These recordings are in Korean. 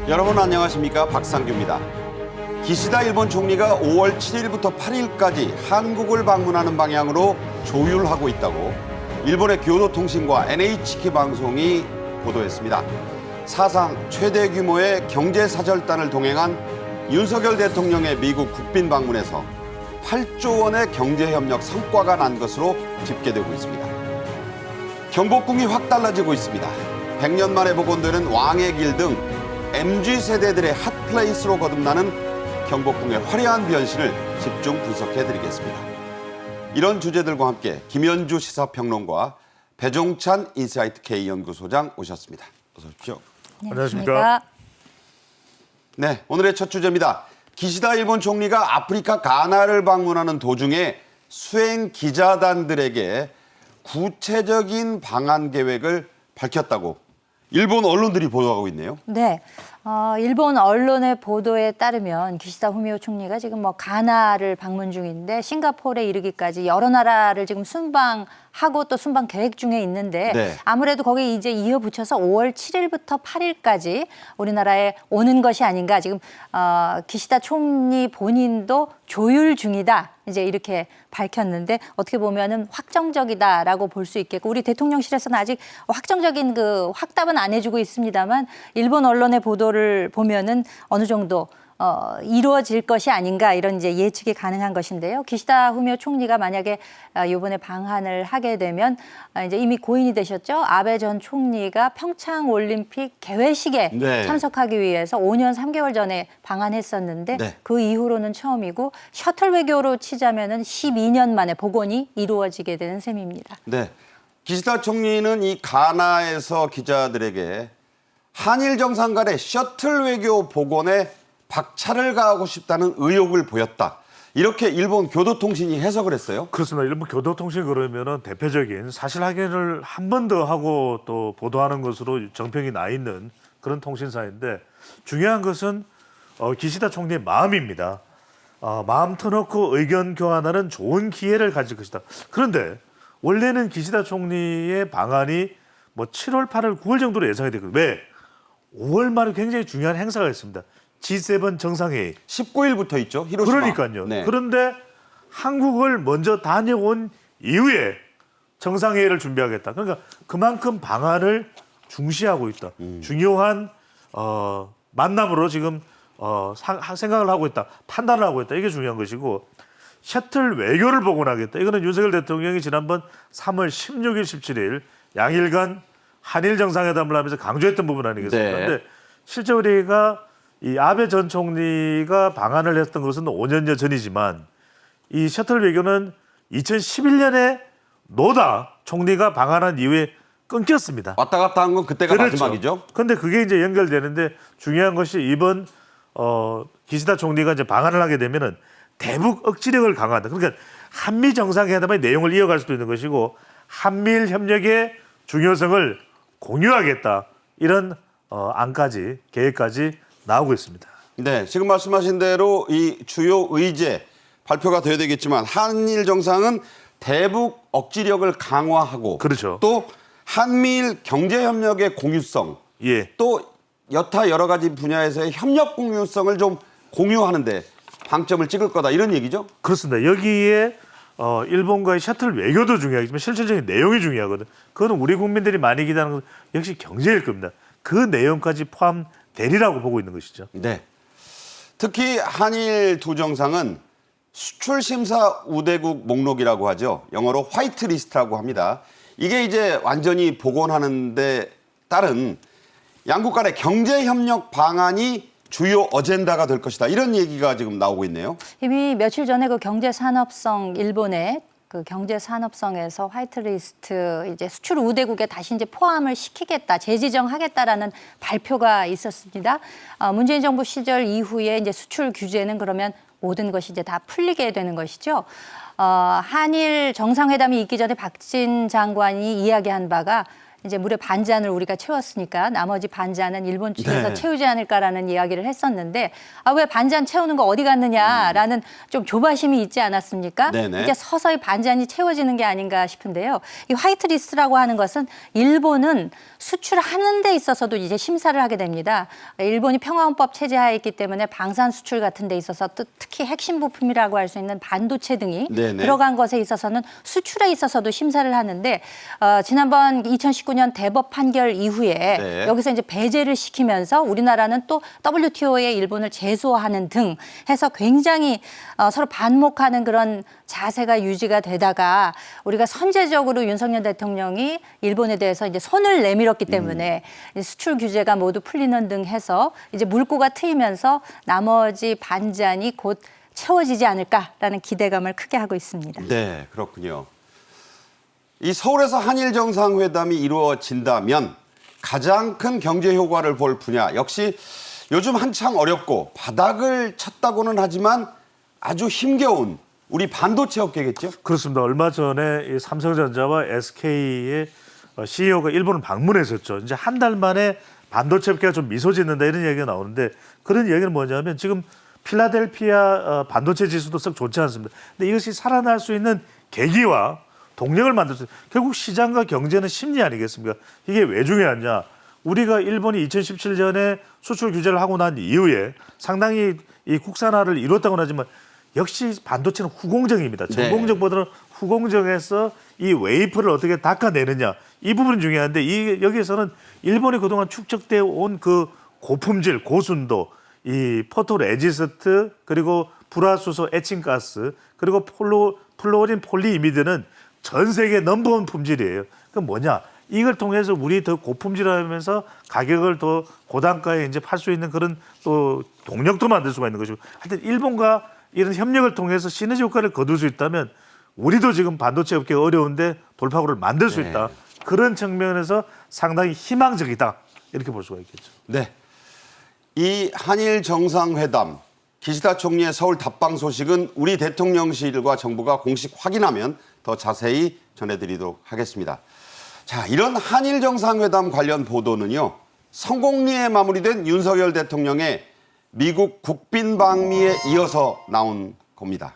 여러분 안녕하십니까? 박상규입니다. 기시다 일본 총리가 5월 7일부터 8일까지 한국을 방문하는 방향으로 조율하고 있다고 일본의 교도통신과 NHK 방송이 보도했습니다. 사상 최대 규모의 경제사절단을 동행한 윤석열 대통령의 미국 국빈 방문에서 8조 원의 경제협력 성과가 난 것으로 집계되고 있습니다. 경복궁이 확 달라지고 있습니다. 100년 만에 복원되는 왕의 길 등 MZ세대들의 핫플레이스로 거듭나는 경복궁의 화려한 변신을 집중 분석해드리겠습니다. 이런 주제들과 함께 김현주 시사평론가, 배종찬 인사이트 K연구소장 오셨습니다. 어서 오십시오. 안녕하십니까. 네, 오늘의 첫 주제입니다. 기시다 일본 총리가 아프리카 가나를 방문하는 도중에 수행 기자단들에게 구체적인 방한 계획을 밝혔다고 일본 언론들이 보도하고 있네요. 네. 일본 언론의 보도에 따르면 기시다 후미오 총리가 지금 가나를 방문 중인데 싱가포르에 이르기까지 여러 나라를 지금 순방하고 또 순방 계획 중에 있는데 네. 아무래도 거기 이제 이어붙여서 5월 7일부터 8일까지 우리나라에 오는 것이 아닌가. 지금 기시다 총리 본인도 조율 중이다. 이제 이렇게 밝혔는데 어떻게 보면은 확정적이다라고 볼 수 있겠고 우리 대통령실에서는 아직 확정적인 그 확답은 안 해주고 있습니다만 일본 언론의 보도를 보면은 어느 정도 이루어질 것이 아닌가 이런 이제 예측이 가능한 것인데요. 기시다 후미오 총리가 만약에 이번에 방한을 하게 되면 이제 이미 고인이 되셨죠. 아베 전 총리가 평창 올림픽 개회식에 네. 참석하기 위해서 5년 3개월 전에 방한했었는데 네. 그 이후로는 처음이고 셔틀 외교로 치자면은 12년 만에 복원이 이루어지게 되는 셈입니다. 네, 기시다 총리는 이 가나에서 기자들에게 한일 정상 간의 셔틀 외교 복원에 박차를 가하고 싶다는 의욕을 보였다. 이렇게 일본 교도통신이 해석을 했어요. 그렇습니다. 일본 교도통신 그러면은 대표적인 사실 확인을 한 번 더 하고 또 보도하는 것으로 정평이 나 있는 그런 통신사인데 중요한 것은 기시다 총리의 마음입니다. 마음 터놓고 의견 교환하는 좋은 기회를 가질 것이다. 그런데 원래는 기시다 총리의 방안이 7월, 8월, 9월 정도로 예상이 되거든요. 왜? 5월 말에 굉장히 중요한 행사가 있습니다. G7 정상회의. 19일부터 있죠. 히로시마. 그러니까요. 네. 그런데 한국을 먼저 다녀온 이후에 정상회의를 준비하겠다. 그러니까 그만큼 방안을 중시하고 있다. 중요한 만남으로 지금 생각을 하고 있다. 판단을 하고 있다. 이게 중요한 것이고 셔틀 외교를 복원하겠다. 이거는 윤석열 대통령이 지난번 3월 16일, 17일 양일간 한일 정상회담을 하면서 강조했던 부분 아니겠습니까? 네. 그런데 실제 우리가 이 아베 전 총리가 방한을 했던 것은 5년여 전이지만 이 셔틀 외교는 2011년에 노다 총리가 방한한 이후에 끊겼습니다. 왔다 갔다 한 건 그때가 그렇죠. 마지막이죠. 그런데 그게 이제 연결되는데 중요한 것이 이번 기시다 총리가 이제 방한을 하게 되면은 대북 억지력을 강화한다. 그러니까 한미 정상회담의 내용을 이어갈 수도 있는 것이고 한미일 협력의 중요성을 공유하겠다. 이런 안까지 계획까지 나오고 있습니다. 네, 지금 말씀하신 대로 이 주요 의제 발표가 돼야 되겠지만 한일 정상은 대북 억지력을 강화하고 그렇죠. 또 한미일 경제협력의 공유성 예. 또 여타 여러 가지 분야에서의 협력 공유성을 좀 공유하는데 방점을 찍을 거다 이런 얘기죠? 그렇습니다. 여기에 일본과의 셔틀 외교도 중요하지만 실질적인 내용이 중요하거든. 그거는 우리 국민들이 많이 기대하는 건 역시 경제일 겁니다. 그 내용까지 포함되리라고 보고 있는 것이죠. 네. 특히 한일 두 정상은 수출 심사 우대국 목록이라고 하죠. 영어로 화이트 리스트라고 합니다. 이게 이제 완전히 복원하는 데 따른 양국 간의 경제 협력 방안이 주요 어젠다가 될 것이다. 이런 얘기가 지금 나오고 있네요. 이미 며칠 전에 그 경제산업성 일본의 그 경제산업성에서 화이트리스트 이제 수출 우대국에 다시 이제 포함을 시키겠다, 재지정하겠다라는 발표가 있었습니다. 문재인 정부 시절 이후에 이제 수출 규제는 그러면 모든 것이 이제 다 풀리게 되는 것이죠. 한일 정상회담이 있기 전에 박진 장관이 이야기한 바가 이제 무려 반잔을 우리가 채웠으니까 나머지 반잔은 일본 측에서 네. 채우지 않을까라는 이야기를 했었는데 왜 반잔 채우는 거 어디 갔느냐라는 좀 조바심이 있지 않았습니까? 네네. 이제 서서히 반잔이 채워지는 게 아닌가 싶은데요. 이 화이트리스트라고 하는 것은 일본은 수출하는 데 있어서도 이제 심사를 하게 됩니다. 일본이 평화헌법 체제하에 있기 때문에 방산 수출 같은 데 있어서 특히 핵심 부품이라고 할 수 있는 반도체 등이 네네. 들어간 것에 있어서는 수출에 있어서도 심사를 하는데 지난번 2019년 대법 판결 이후에 네. 여기서 이제 배제를 시키면서 우리나라는 또 WTO에 일본을 제소하는 등 해서 굉장히 서로 반목하는 그런 자세가 유지가 되다가 우리가 선제적으로 윤석열 대통령이 일본에 대해서 이제 손을 내밀었기 때문에 이제 수출 규제가 모두 풀리는 등 해서 이제 물꼬가 트이면서 나머지 반잔이 곧 채워지지 않을까라는 기대감을 크게 하고 있습니다. 네, 그렇군요. 이 서울에서 한일 정상회담이 이루어진다면 가장 큰 경제 효과를 볼 분야 역시 요즘 한창 어렵고 바닥을 쳤다고는 하지만 아주 힘겨운 우리 반도체 업계겠죠? 그렇습니다. 얼마 전에 이 삼성전자와 SK의 CEO가 일본을 방문했었죠. 이제 한 달 만에 반도체 업계가 좀 미소 짓는다 이런 얘기가 나오는데 그런 얘기는 뭐냐면 지금 필라델피아 반도체 지수도 썩 좋지 않습니다. 근데 이것이 살아날 수 있는 계기와 동력을 만들 수 결국 시장과 경제는 심리 아니겠습니까? 이게 왜 중요하냐? 우리가 일본이 2017년에 수출 규제를 하고 난 이후에 상당히 이 국산화를 이뤘다고는 하지만 역시 반도체는 후공정입니다. 전공정보다는 후공정에서 이 웨이퍼를 어떻게 닦아내느냐 이 부분이 중요한데 여기에서는 일본이 그동안 축적되어 온 그 고품질, 고순도, 이 포토레지스트 그리고 불화수소 에칭가스 그리고 플루오린 폴리이미드는 전 세계 넘버원 품질이에요. 그 뭐냐? 이걸 통해서 우리 더 고품질하면서 가격을 더 고단가에 이제 팔 수 있는 그런 또 동력도 만들 수가 있는 것이고. 하여튼 일본과 이런 협력을 통해서 시너지 효과를 거둘 수 있다면 우리도 지금 반도체 업계가 어려운데 돌파구를 만들 수 있다. 그런 측면에서 상당히 희망적이다. 이렇게 볼 수가 있겠죠. 네. 이 한일 정상회담 기시다 총리의 서울 답방 소식은 우리 대통령실과 정부가 공식 확인하면 더 자세히 전해드리도록 하겠습니다. 자, 이런 한일 정상회담 관련 보도는요. 성공리에 마무리된 윤석열 대통령의 미국 국빈 방미에 이어서 나온 겁니다.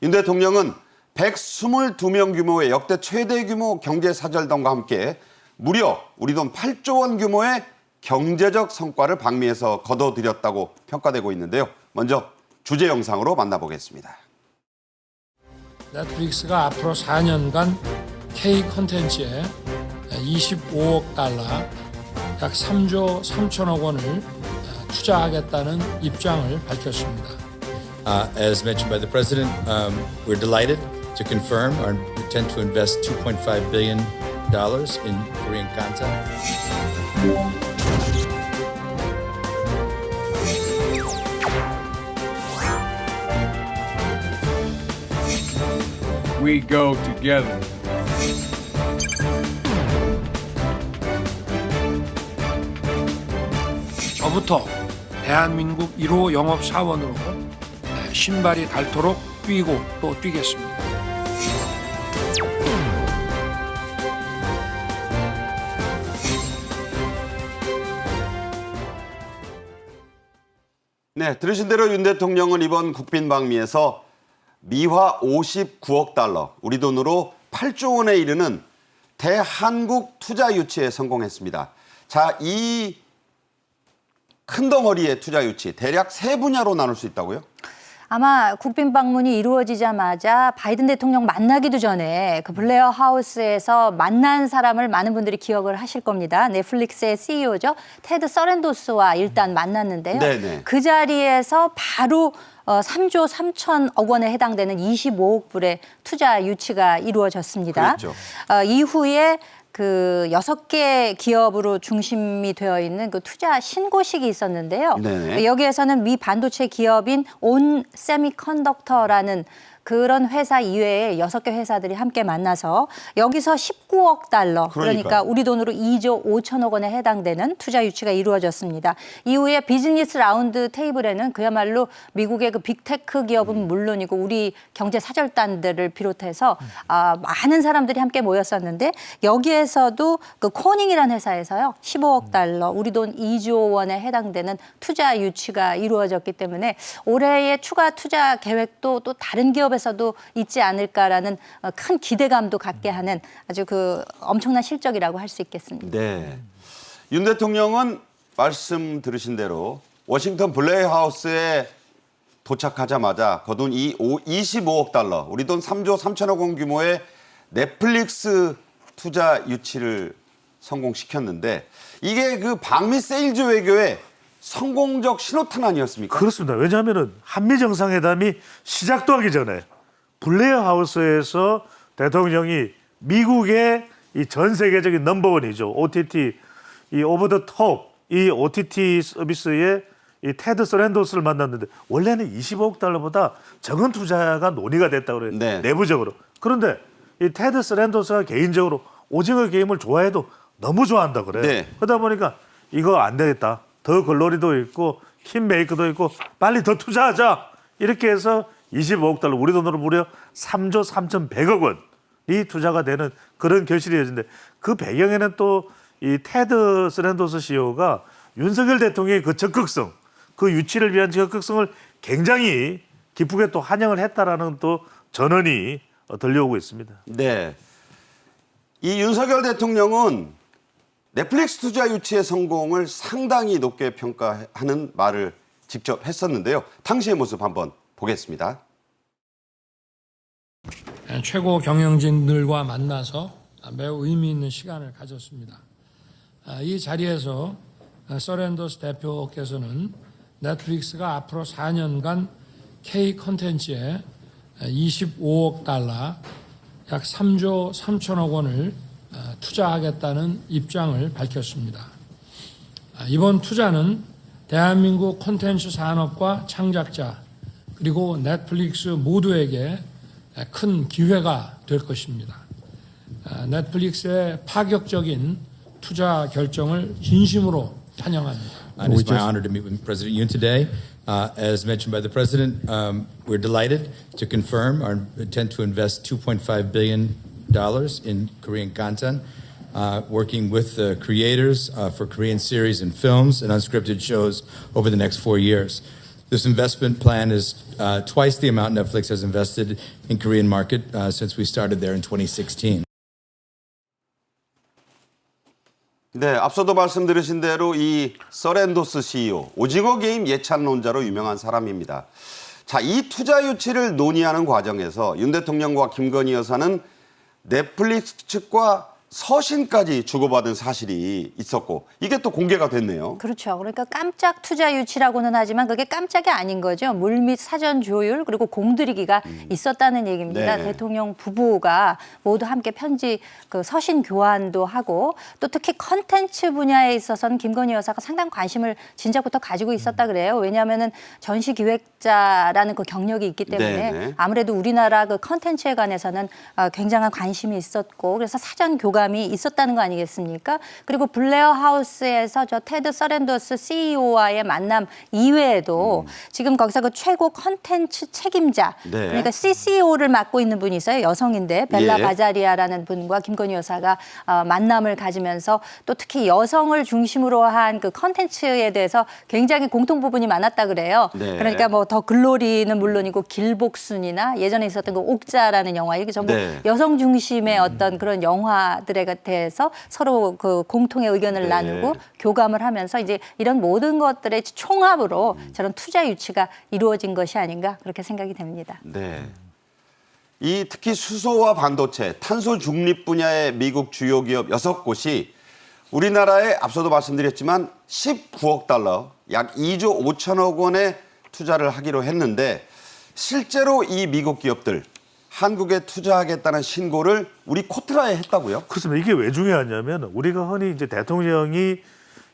윤 대통령은 122명 규모의 역대 최대 규모 경제사절단과 함께 무려 우리 돈 8조 원 규모의 경제적 성과를 방미에서 거둬들였다고 평가되고 있는데요. 먼저 주제 영상으로 만나보겠습니다. 넷플릭스가 앞으로 4년간 K 콘텐츠에 25억 달러, 약 3조 3천억 원을 투자하겠다는 입장을 밝혔습니다. As mentioned by the President, we're delighted to confirm our intent to invest $2.5 billion in Korean content. We go together. 저부터 대한민국 1호 영업사원으로 신발이 닳도록 뛰고 또 뛰겠습니다. 네, 들으신 대로 윤 대통령은 이번 국빈 방미에서 미화 59억 달러, 우리 돈으로 8조 원에 이르는 대한국 투자 유치에 성공했습니다. 자, 이 큰 덩어리의 투자 유치 대략 세 분야로 나눌 수 있다고요? 아마 국빈 방문이 이루어지자마자 바이든 대통령 만나기도 전에 그 블레어 하우스에서 만난 사람을 많은 분들이 기억을 하실 겁니다. 넷플릭스의 CEO죠. 테드 서렌도스와 일단 만났는데요. 네네. 그 자리에서 바로 3조 3천억 원에 해당되는 25억 불의 투자 유치가 이루어졌습니다. 그렇죠. 이후에 그 6개 기업으로 중심이 되어 있는 그 투자 신고식이 있었는데요. 네네. 여기에서는 미 반도체 기업인 온 세미컨덕터라는 그런 회사 이외에 6개 회사들이 함께 만나서 여기서 19억 달러, 그러니까 우리 돈으로 2조 5천억 원에 해당되는 투자 유치가 이루어졌습니다. 이후에 비즈니스 라운드 테이블에는 그야말로 미국의 그 빅테크 기업은 물론이고 우리 경제 사절단들을 비롯해서 많은 사람들이 함께 모였었는데 여기에서도 그 코닝이라는 회사에서요 15억 달러, 우리 돈 2조 원에 해당되는 투자 유치가 이루어졌기 때문에 올해의 추가 투자 계획도 또 다른 기업에서도 있지 않을까라는 큰 기대감도 갖게 하는 아주 그 엄청난 실적이라고 할 수 있겠습니다. 네. 윤 대통령은 말씀 들으신 대로 워싱턴 블레어하우스에 도착하자마자 거둔 이 25억 달러, 우리 돈 3조 3천억 원 규모의 넷플릭스 투자 유치를 성공시켰는데 이게 그 방미 세일즈 외교의 성공적 신호탄 아니었습니까? 그렇습니다. 왜냐하면은 한미 정상회담이 시작도 하기 전에 블레어 하우스에서 대통령이 미국의 이 전 세계적인 넘버원이죠. OTT 이 오버 더 톱 이 OTT 서비스의 이 테드 서렌도스를 만났는데 원래는 25억 달러보다 적은 투자가 논의가 됐다고 그래요. 네. 내부적으로. 그런데 이 테드 서렌도스가 개인적으로 오징어 게임을 좋아해도 너무 좋아한다 그래요. 네. 그러다 보니까 이거 안 되겠다. 더 글로리도 있고 킴메이크도 있고 빨리 더 투자하자. 이렇게 해서 25억 달러 우리 돈으로 무려 3조 3,100억 원이 투자가 되는 그런 결실이 이어진데 그 배경에는 또 이 테드 서렌도스 CEO가 윤석열 대통령의 그 적극성, 그 유치를 위한 적극성을 굉장히 기쁘게 또 환영을 했다라는 또 전언이 들려오고 있습니다. 네. 이 윤석열 대통령은 넷플릭스 투자 유치의 성공을 상당히 높게 평가하는 말을 직접 했었는데요. 당시의 모습 한번 보겠습니다. 최고 경영진들과 만나서 매우 의미 있는 시간을 가졌습니다. 이 자리에서 서렌도스 대표께서는 넷플릭스가 앞으로 4년간 K 콘텐츠에 25억 달러, 약 3조 3천억 원을 투자하겠다는 입장을 밝혔습니다. 이번 투자는 대한민국 콘텐츠 산업과 창작자 그리고 넷플릭스 모두에게 큰 기회가 될 것입니다. 넷플릭스의 파격적인 투자 결정을 진심으로 환영합니다. And it's my honor to meet with President Yoon today. As mentioned by the President, we're delighted to confirm our intent to invest $2.5 billion in Korean content, working with the creators for Korean series and films and unscripted shows over the next 4 years. This investment plan is twice the amount Netflix has invested in Korean market since we started there in 2016. 네, 앞서도 말씀드리신 대로 이 서렌도스 CEO, 오징어 게임 예찬론자로 유명한 사람입니다. 자, 이 투자 유치를 논의하는 과정에서 윤 대통령과 김건희 여사는 넷플릭스 측과 서신까지 주고받은 사실이 있었고 이게 또 공개가 됐네요. 그렇죠. 그러니까 깜짝 투자 유치라고는 하지만 그게 깜짝이 아닌 거죠. 물밑 사전 조율 그리고 공들이기가 있었다는 얘기입니다. 네. 대통령 부부가 모두 함께 편지 그 서신 교환도 하고 또 특히 컨텐츠 분야에 있어서는 김건희 여사가 상당 관심을 진작부터 가지고 있었다 그래요. 왜냐하면은 전시 기획자라는 그 경력이 있기 때문에 네네. 아무래도 우리나라 그 컨텐츠에 관해서는 굉장한 관심이 있었고 그래서 사전 교감이 있었다는 거 아니겠습니까? 그리고 블레어 하우스에서 저 테드 서렌도스 CEO와의 만남 이외에도 지금 거기서 그 최고 컨텐츠 책임자 네. 그러니까 CCO를 맡고 있는 분이 있어요. 여성인데 벨라 예. 바자리아라는 분과 김건희 여사가 만남을 가지면서 또 특히 여성을 중심으로 한 그 컨텐츠에 대해서 굉장히 공통 부분이 많았다 그래요. 네. 그러니까 뭐 더 글로리는 물론이고 길복순이나 예전에 있었던 그 옥자라는 영화 이게 전부 네. 여성 중심의 어떤 그런 영화들에 대해서 서로 그 공통의 의견을 네. 나누고 교감을 하면서 이제 이런 모든 것들의 총합으로 저런 투자 유치가 이루어진 것이 아닌가 그렇게 생각이 됩니다. 네. 이 특히 수소와 반도체, 탄소 중립 분야의 미국 주요 기업 6곳이 우리나라에 앞서도 말씀드렸지만 19억 달러, 약 2조 5천억 원의 투자를 하기로 했는데 실제로 이 미국 기업들 한국에 투자하겠다는 신고를 우리 코트라에 했다고요? 그렇습니다. 이게 왜 중요하냐면 우리가 흔히 이제 대통령이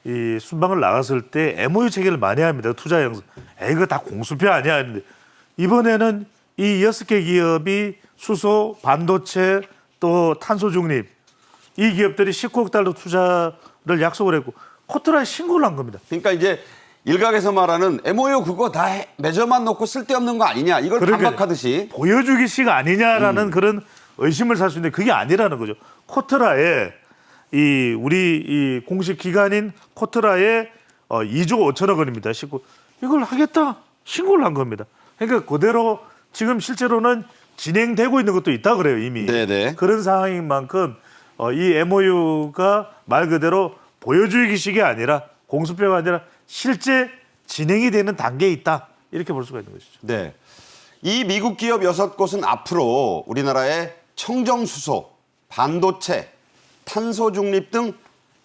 이 순방을 나갔을 때 MOU 체결을 많이 합니다. 투자 영상. 이거 다 공수표 아니야. 근데 이번에는 이 6개 기업이 수소, 반도체, 또 탄소 중립 이 기업들이 19억 달러 투자를 약속을 했고 코트라에 신고를 한 겁니다. 그러니까 이제 일각에서 말하는 MOU 그거 다 매점만 놓고 쓸데없는 거 아니냐 이걸 그러니까 반박하듯이 보여주기식 아니냐라는 그런 의심을 살 수 있는데 그게 아니라는 거죠. 코트라에 우리 공식 기관인 코트라에 2조 5천억 원입니다. 이걸 하겠다 신고를 한 겁니다. 그러니까 그대로 지금 실제로는 진행되고 있는 것도 있다 그래요 이미. 네네. 그런 상황인 만큼 이 MOU가 말 그대로 보여주기식이 아니라 공수표가 아니라 실제 진행이 되는 단계에 있다 이렇게 볼 수가 있는 것이죠. 네. 이 미국 기업 6곳은 앞으로 우리나라의 청정수소, 반도체, 탄소 중립 등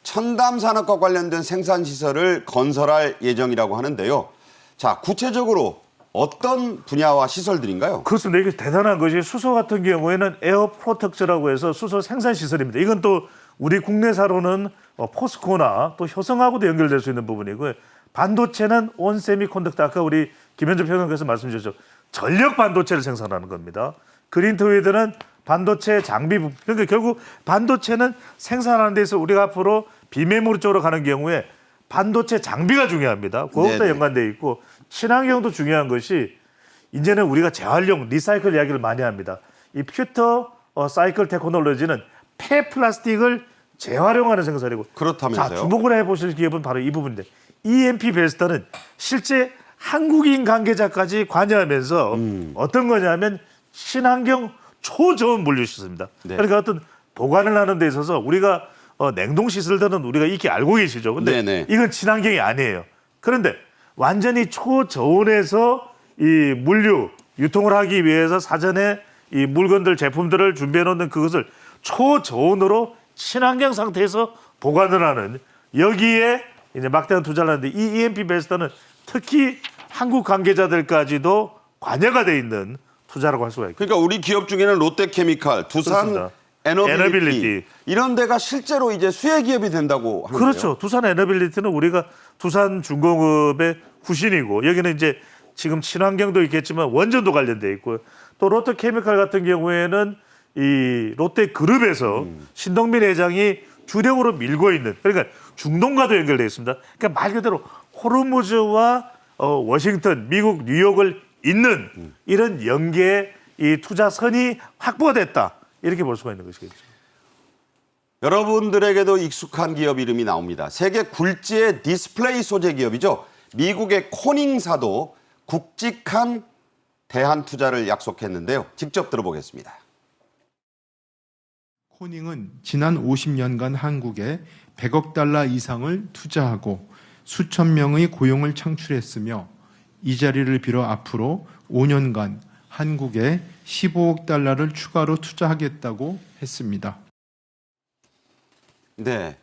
첨단 산업과 관련된 생산 시설을 건설할 예정이라고 하는데요. 자, 구체적으로 어떤 분야와 시설들인가요? 그렇습니다. 이게 대단한 것이 수소 같은 경우에는 에어 프로텍트라고 해서 수소 생산 시설입니다. 이건 또 우리 국내사로는 포스코나 또 효성하고도 연결될 수 있는 부분이고요. 반도체는 온 세미컨덕터 아까 우리 김현준 평론가께서 말씀 주셨죠. 전력 반도체를 생산하는 겁니다. 그린트위드는 반도체 장비 부품. 그러니까 결국 반도체는 생산하는 데서 우리가 앞으로 비메모리 쪽으로 가는 경우에 반도체 장비가 중요합니다. 그것부터 네네. 연관되어 있고 친환경도 중요한 것이 이제는 우리가 재활용, 리사이클 이야기를 많이 합니다. 이 퓨터 사이클 테크놀로지는 폐플라스틱을 재활용하는 생산이고 그렇다면서요? 자, 주목을 해보실 기업은 바로 이 부분인데 EMP 베스트는 실제 한국인 관계자까지 관여하면서 어떤 거냐면 친환경 초저온 물류 시설입니다. 네. 그러니까 어떤 보관을 하는 데 있어서 우리가 냉동 시설들은 우리가 익히 알고 계시죠. 근데 네네. 이건 친환경이 아니에요. 그런데 완전히 초저온에서 이 물류 유통을 하기 위해서 사전에 이 물건들 제품들을 준비해 놓는 그것을 초저온으로 친환경 상태에서 보관을 하는 여기에 이제 막대한 투자를 하는데 이 EMP 베스트는 특히 한국 관계자들까지도 관여가 돼 있는 투자라고 할 수가 있고. 그러니까 우리 기업 중에는 롯데케미칼, 두산 그렇습니다. 에너빌리티 에너빌리티. 이런 데가 실제로 이제 수혜 기업이 된다고 하는데요. 그렇죠. 두산 에너빌리티는 우리가 두산 중공업의 후신이고 여기는 이제 지금 친환경도 있겠지만 원전도 관련돼 있고 또 롯데케미칼 같은 경우에는 이 롯데그룹에서 신동민 회장이 주력으로 밀고 있는 그러니까 중동과도 연결되어 있습니다. 그러니까 말 그대로 호르무즈와 워싱턴, 미국 뉴욕을 잇는 이런 연계의 이 투자선이 확보가 됐다. 이렇게 볼 수가 있는 것이겠죠. 여러분들에게도 익숙한 기업 이름이 나옵니다. 세계 굴지의 디스플레이 소재 기업이죠. 미국의 코닝사도 굵직한 대한 투자를 약속했는데요. 직접 들어보겠습니다. 코닝은 지난 50년간 한국에 100억 달러 이상을 투자하고 수천 명의 고용을 창출했으며 이 자리를 빌어 앞으로 5년간 한국에 15억 달러를 추가로 투자하겠다고 했습니다. 네.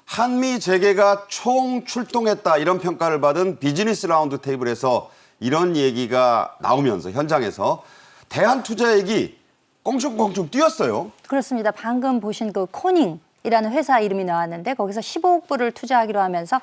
한미 재계가 총 출동했다 이런 평가를 받은 비즈니스 라운드 테이블에서 이런 얘기가 나오면서 현장에서 대한 투자액이 껑충껑충 뛰었어요. 그렇습니다. 방금 보신 그 코닝이라는 회사 이름이 나왔는데 거기서 15억 불을 투자하기로 하면서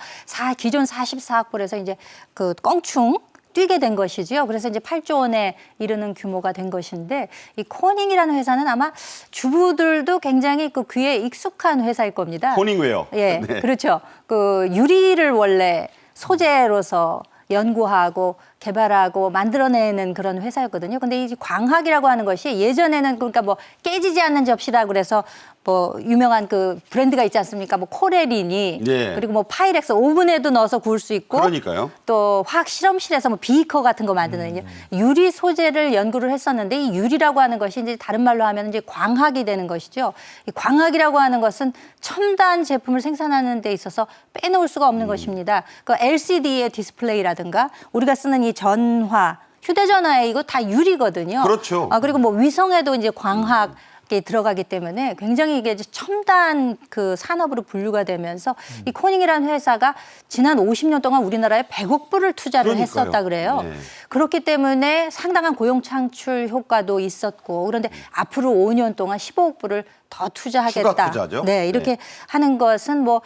기존 44억 불에서 이제 그 껑충 뛰게 된 것이죠. 그래서 이제 8조 원에 이르는 규모가 된 것인데 이 코닝이라는 회사는 아마 주부들도 굉장히 그 귀에 익숙한 회사일 겁니다. 코닝웨어. 예, 네. 그렇죠. 그 유리를 원래 소재로서 연구하고 개발하고 만들어내는 그런 회사였거든요. 근데 이 광학이라고 하는 것이 예전에는 그러니까 뭐 깨지지 않는 접시라 그래서 뭐 유명한 그 브랜드가 있지 않습니까? 뭐 코레린이 예. 그리고 뭐 파이렉스 오븐에도 넣어서 구울 수 있고 그러니까요. 또 화학 실험실에서 뭐 비커 같은 거 만드는 유리 소재를 연구를 했었는데 이 유리라고 하는 것이 이제 다른 말로 하면 이제 광학이 되는 것이죠. 이 광학이라고 하는 것은 첨단 제품을 생산하는 데 있어서 빼놓을 수가 없는 것입니다. 그 LCD의 디스플레이라든가 우리가 쓰는 이 전화, 휴대전화에 이거 다 유리거든요. 그렇죠. 그리고 뭐 위성에도 이제 광학 들어가기 때문에 굉장히 이게 이제 첨단 그 산업으로 분류가 되면서 이 코닝이라는 회사가 지난 50년 동안 우리나라에 100억 불을 투자를 그러니까요. 했었다 그래요. 네. 그렇기 때문에 상당한 고용 창출 효과도 있었고 그런데 앞으로 5년 동안 15억 불을 더 투자하겠다. 추가 투자죠. 네, 이렇게 네. 하는 것은 뭐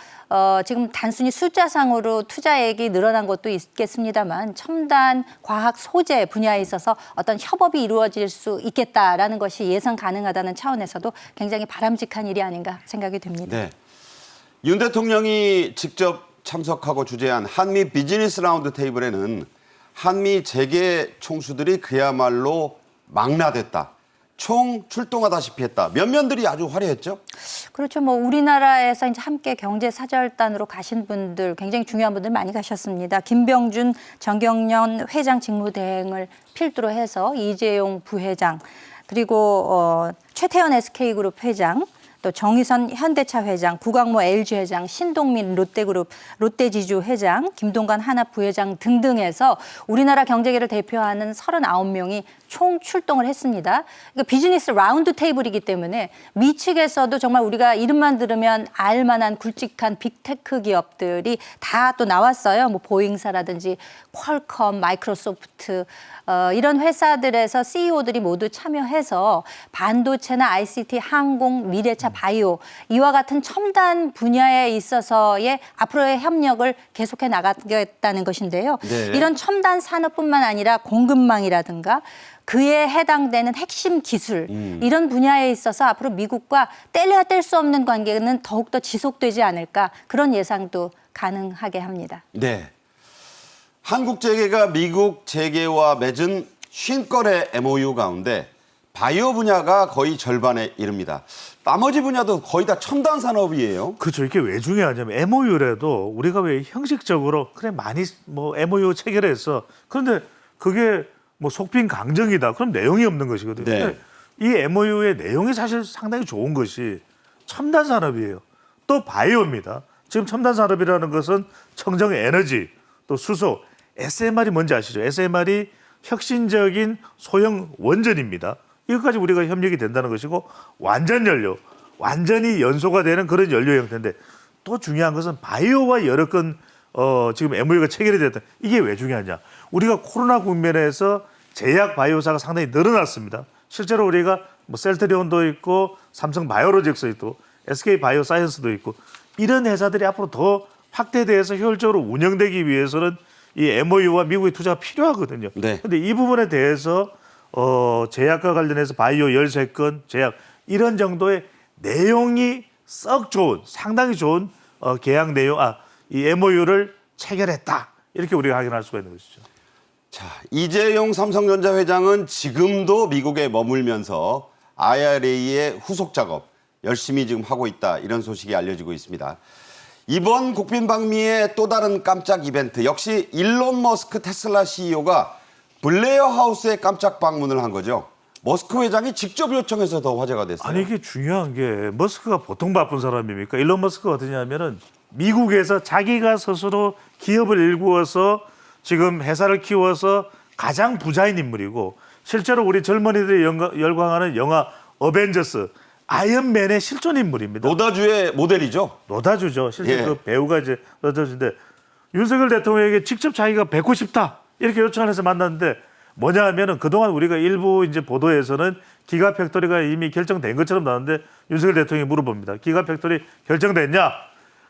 지금 단순히 숫자상으로 투자액이 늘어난 것도 있겠습니다만 첨단 과학 소재 분야에 있어서 어떤 협업이 이루어질 수 있겠다라는 것이 예상 가능하다는 차원에서도 굉장히 바람직한 일이 아닌가 생각이 됩니다. 네. 윤 대통령이 직접 참석하고 주재한 한미 비즈니스 라운드 테이블에는 한미 재계 총수들이 그야말로 망라됐다. 총 출동하다시피 했다. 면면들이 아주 화려했죠. 그렇죠. 뭐 우리나라에서 이제 함께 경제 사절단으로 가신 분들 굉장히 중요한 분들 많이 가셨습니다. 김병준, 정경련 회장 직무대행을 필두로 해서 이재용 부회장 그리고 최태원 SK그룹 회장 또 정의선 현대차 회장, 구광모 LG 회장, 신동민 롯데그룹, 롯데지주 회장, 김동관 하나 부회장 등등해서 우리나라 경제계를 대표하는 39명이 총 출동을 했습니다. 그러니까 비즈니스 라운드 테이블이기 때문에 미 측에서도 정말 우리가 이름만 들으면 알만한 굵직한 빅테크 기업들이 다 또 나왔어요. 뭐 보잉사라든지 퀄컴, 마이크로소프트 이런 회사들에서 CEO들이 모두 참여해서 반도체나 ICT, 항공, 미래차, 바이오 이와 같은 첨단 분야에 있어서의 앞으로의 협력을 계속해 나가겠다는 것인데요. 네. 이런 첨단 산업뿐만 아니라 공급망이라든가 그에 해당되는 핵심 기술 이런 분야에 있어서 앞으로 미국과 뗄래야 뗄 수 없는 관계는 더욱더 지속되지 않을까 그런 예상도 가능하게 합니다. 네. 한국 재계가 미국 재계와 맺은 50건의 MOU 가운데 바이오 분야가 거의 절반에 이릅니다. 나머지 분야도 거의 다 첨단 산업이에요. 그렇죠. 이게 왜 중요하냐면 MOU라도 우리가 왜 형식적으로 그래 많이 뭐 MOU 체결했어. 그런데 그게 뭐 속빈 강정이다. 그럼 내용이 없는 것이거든요. 네. 근데 이 MOU의 내용이 사실 상당히 좋은 것이 첨단 산업이에요. 또 바이오입니다. 지금 첨단 산업이라는 것은 청정 에너지, 또 수소, SMR이 뭔지 아시죠? SMR이 혁신적인 소형 원전입니다. 이것까지 우리가 협력이 된다는 것이고 완전 연료, 완전히 연소가 되는 그런 연료 형태인데 또 중요한 것은 바이오와 여러 건 지금 MOU가 체결이 됐다. 이게 왜 중요하냐? 우리가 코로나 국면에서 제약 바이오사가 상당히 늘어났습니다. 실제로 우리가 뭐 셀트리온도 있고 삼성 바이오로직스 있고 SK 바이오사이언스도 있고 이런 회사들이 앞으로 더 확대돼서 효율적으로 운영되기 위해서는 이 MOU와 미국의 투자가 필요하거든요. 네. 그런데 이 부분에 대해서 제약과 관련해서 바이오 13건 제약 이런 정도의 내용이 썩 좋은 상당히 좋은 계약 내용 이 MOU를 체결했다. 이렇게 우리가 확인할 수가 있는 것이죠. 자, 이재용 삼성전자 회장은 지금도 미국에 머물면서 IRA의 후속 작업 열심히 지금 하고 있다. 이런 소식이 알려지고 있습니다. 이번 국빈 방미의 또 다른 깜짝 이벤트 역시 일론 머스크 테슬라 CEO가 블레어 하우스에 깜짝 방문을 한 거죠. 머스크 회장이 직접 요청해서 더 화제가 됐어요. 아니 이게 중요한 게 머스크가 보통 바쁜 사람입니까? 일론 머스크가 어떠냐면은 미국에서 자기가 스스로 기업을 일구어서 지금 회사를 키워서 가장 부자인 인물이고 실제로 우리 젊은이들이 열광하는 영화 어벤져스 아이언맨의 실존 인물입니다. 노다주의 모델이죠. 노다주죠. 실제 예. 그 배우가 이제 노다주인데 윤석열 대통령에게 직접 자기가 뵙고 싶다 이렇게 요청을 해서 만났는데 뭐냐 하면은 그동안 우리가 일부 이제 보도에서는 기가 팩토리가 이미 결정된 것처럼 나왔는데 윤석열 대통령이 물어봅니다. 기가 팩토리 결정됐냐?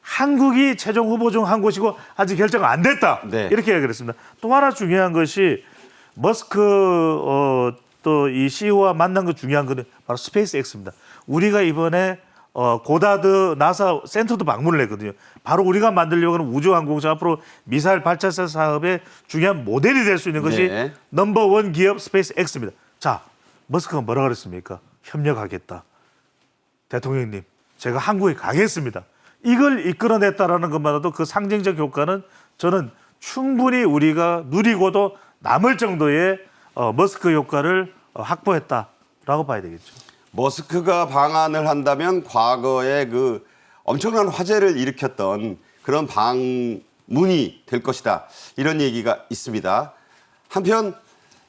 한국이 최종 후보 중 한 곳이고 아직 결정 안 됐다. 네. 이렇게 얘기를 했습니다. 또 하나 중요한 것이 머스크 또 이 CEO와 만난 거 중요한 거는 바로 스페이스 X입니다. 우리가 이번에 고다드 나사 센터도 방문을 했거든요. 바로 우리가 만들려고 하는 우주항공사 앞으로 미사일 발사체 사업의 중요한 모델이 될 수 있는 것이 네. 넘버원 기업 스페이스 X입니다. 자, 머스크가 뭐라 그랬습니까? 협력하겠다. 대통령님, 제가 한국에 가겠습니다. 이걸 이끌어냈다라는 것만으로도 그 상징적 효과는 저는 충분히 우리가 누리고도 남을 정도의 머스크 효과를 확보했다라고 봐야 되겠죠. 머스크가 방한을 한다면 과거에 그 엄청난 화제를 일으켰던 그런 방문이 될 것이다. 이런 얘기가 있습니다. 한편